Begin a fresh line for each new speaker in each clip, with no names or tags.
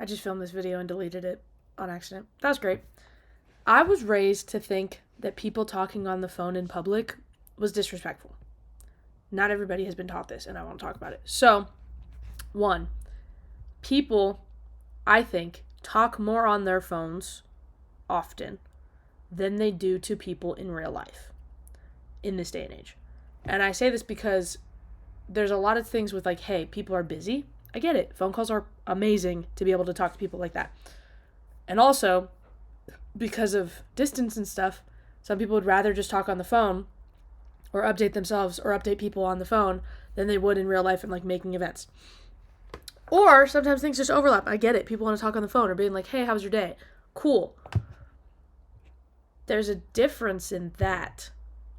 I just filmed this video and deleted it on accident. That was great. I was raised to think that people talking on the phone in public was disrespectful. Not everybody has been taught this, and I want to talk about it. So, one, people, I think, talk more on their phones often than they do to people in real life in this day and age. And I say this because there's a lot of things with like, hey, people are busy. I get it. Phone calls are amazing to be able to talk to people like that. And also, because of distance and stuff, some people would rather just talk on the phone or update themselves or update people on the phone than they would in real life and like making events. Or sometimes things just overlap. I get it. People want to talk on the phone or being like, hey, how was your day? Cool. There's a difference in that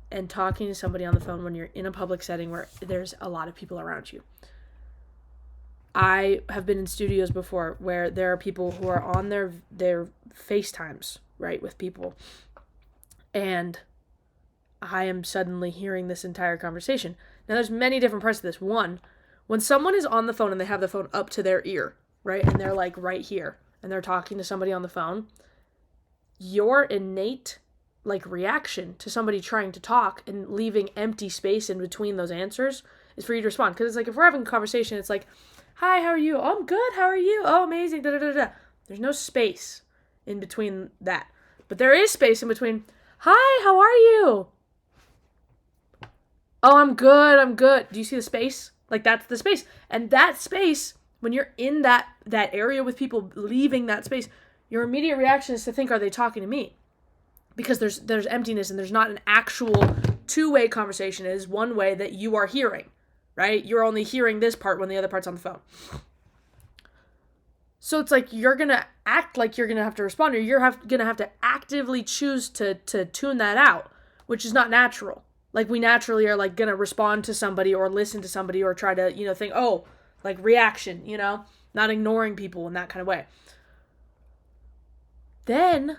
and talking to somebody on the phone when you're in a public setting where there's a lot of people around you. I have been in studios before where there are people who are on their FaceTimes, right, with people. And I am suddenly hearing this entire conversation. Now, there's many different parts of this. One, when someone is on the phone and they have the phone up to their ear, right, and they're like right here, and they're talking to somebody on the phone, your innate like reaction to somebody trying to talk and leaving empty space in between those answers is for you to respond. Because it's like if we're having a conversation, it's like, hi, how are you? Oh, I'm good. How are you? Oh, amazing. Da, da, da, da. There's no space in between that. But there is space in between, hi, how are you? Oh, I'm good. I'm good. Do you see the space? Like that's the space. And that space, when you're in that area with people leaving that space, your immediate reaction is to think, are they talking to me? Because there's emptiness and there's not an actual two-way conversation. It is one way that you are hearing, right? You're only hearing this part when the other part's on the phone. So it's like you're going to act like you're going to have to respond, or you're going to have to actively choose to tune that out, which is not natural. Like we naturally are like going to respond to somebody or listen to somebody or try to, think, oh, like reaction, not ignoring people in that kind of way. Then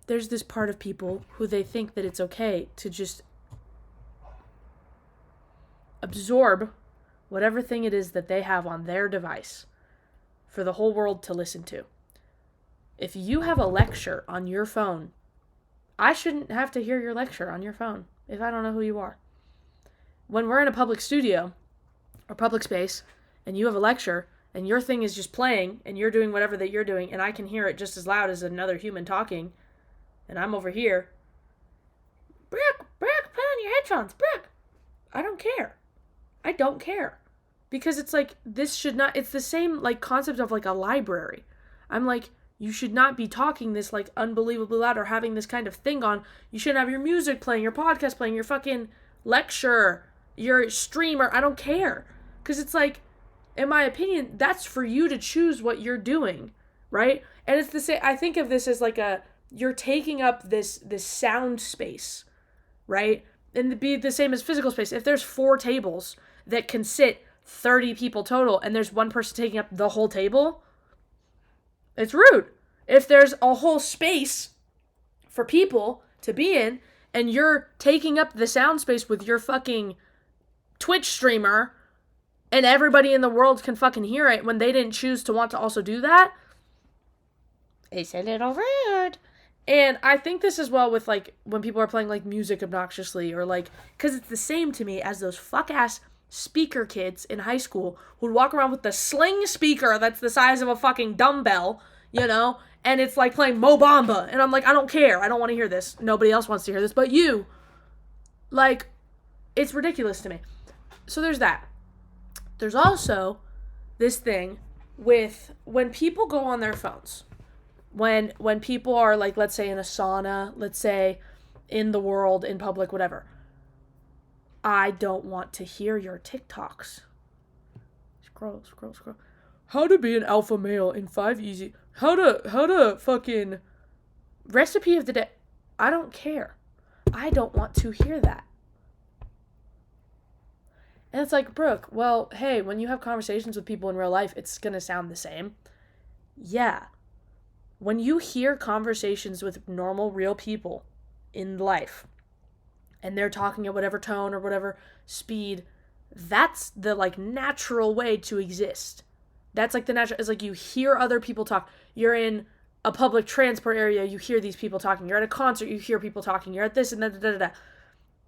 there's this part of people who they think that it's okay to just absorb whatever thing it is that they have on their device for the whole world to listen to. If you have a lecture on your phone, I shouldn't have to hear your lecture on your phone if I don't know who you are. When we're in a public studio or public space and you have a lecture and your thing is just playing and you're doing whatever that you're doing and I can hear it just as loud as another human talking and I'm over here, Brooke, put on your headphones, Brooke. I don't care. I don't care. Because it's like, this should not, it's the same like concept of like a library. I'm like, you should not be talking this like unbelievably loud or having this kind of thing on. You shouldn't have your music playing, your podcast playing, your fucking lecture, your streamer. I don't care. Because it's like, in my opinion, that's for you to choose what you're doing, right? And it's the same, I think of this as like you're taking up this sound space, right? And it'd be the same as physical space. If there's 4 tables that can sit 30 people total and there's one person taking up the whole table, it's rude. If there's a whole space for people to be in and you're taking up the sound space with your fucking Twitch streamer and everybody in the world can fucking hear it when they didn't choose to want to also do that, it's a little rude. And I think this as well with like when people are playing like music obnoxiously or like, because it's the same to me as those fuck ass speaker kids in high school who'd walk around with the Sling speaker that's the size of a fucking dumbbell, and it's like playing Mo Bamba. And I'm like, I don't care. I don't want to hear this. Nobody else wants to hear this but you. Like, it's ridiculous to me. So there's that. There's also this thing with when people go on their phones. When people are like, let's say in a sauna, let's say in the world, in public, whatever. I don't want to hear your TikToks. Scroll. How to be an alpha male in 5 easy. How to fucking recipe of the day. I don't care. I don't want to hear that. And it's like, Brooke, well, hey, when you have conversations with people in real life, it's going to sound the same. Yeah. When you hear conversations with normal, real people in life, and they're talking at whatever tone or whatever speed, that's the like natural way to exist. That's like the natural, it's like you hear other people talk. You're in a public transport area, you hear these people talking. You're at a concert, you hear people talking. You're at this and da da da da.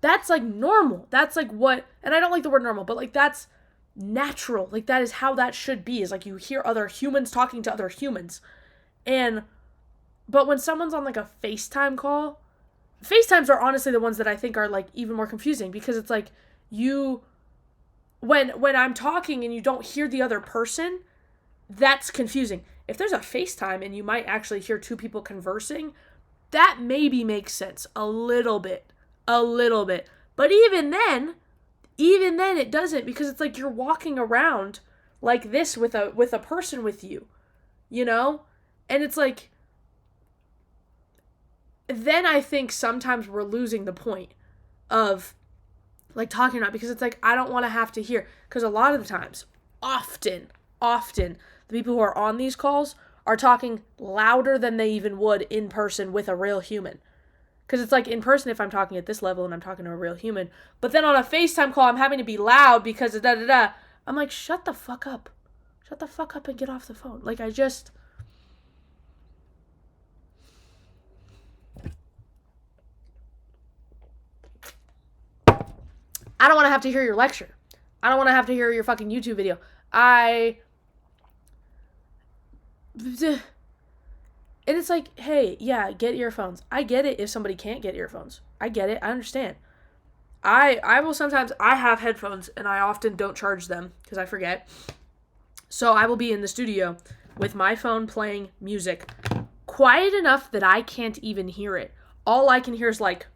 That's like normal. That's like what, and I don't like the word normal, but like that's natural. Like that is how that should be, is like you hear other humans talking to other humans. But when someone's on like a FaceTime call, FaceTimes are honestly the ones that I think are like even more confusing, because it's like when I'm talking and you don't hear the other person, that's confusing. If there's a FaceTime and you might actually hear two people conversing, that maybe makes sense a little bit. But even then it doesn't, because it's like you're walking around like this with a person with you, you know? And it's like, then I think sometimes we're losing the point of like talking about, because it's like, I don't want to have to hear, because a lot of the times, often, the people who are on these calls are talking louder than they even would in person with a real human. Because it's like in person, if I'm talking at this level and I'm talking to a real human, but then on a FaceTime call, I'm having to be loud because of da-da-da. I'm like, shut the fuck up. Shut the fuck up and get off the phone. Like, I don't want to have to hear your lecture. I don't want to have to hear your fucking YouTube video. And it's like, hey, yeah, get earphones. I get it if somebody can't get earphones. I get it. I understand. I will sometimes, I have headphones and I often don't charge them because I forget. So I will be in the studio with my phone playing music quiet enough that I can't even hear it. All I can hear is like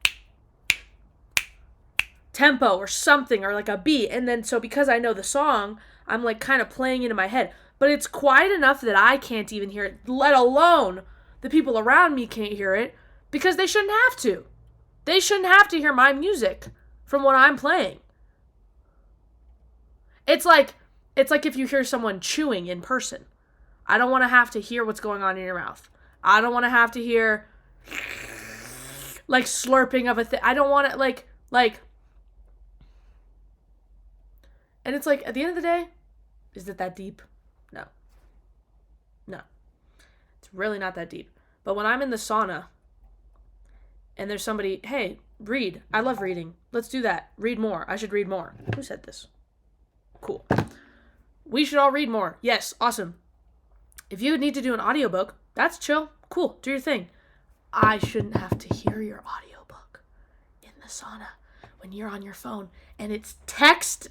tempo or something, or like a beat. And then so because I know the song, I'm like kind of playing it in my head. But it's quiet enough that I can't even hear it, let alone the people around me can't hear it, because they shouldn't have to. They shouldn't have to hear my music from what I'm playing. It's like if you hear someone chewing in person. I don't want to have to hear what's going on in your mouth. I don't want to have to hear like slurping of a thing. I don't want it like and it's like, at the end of the day, is it that deep? No. It's really not that deep. But when I'm in the sauna and there's somebody, hey, read. I love reading. Let's do that. Read more. I should read more. Who said this? Cool. We should all read more. Yes, awesome. If you need to do an audiobook, that's chill. Cool. Do your thing. I shouldn't have to hear your audiobook in the sauna when you're on your phone and it's text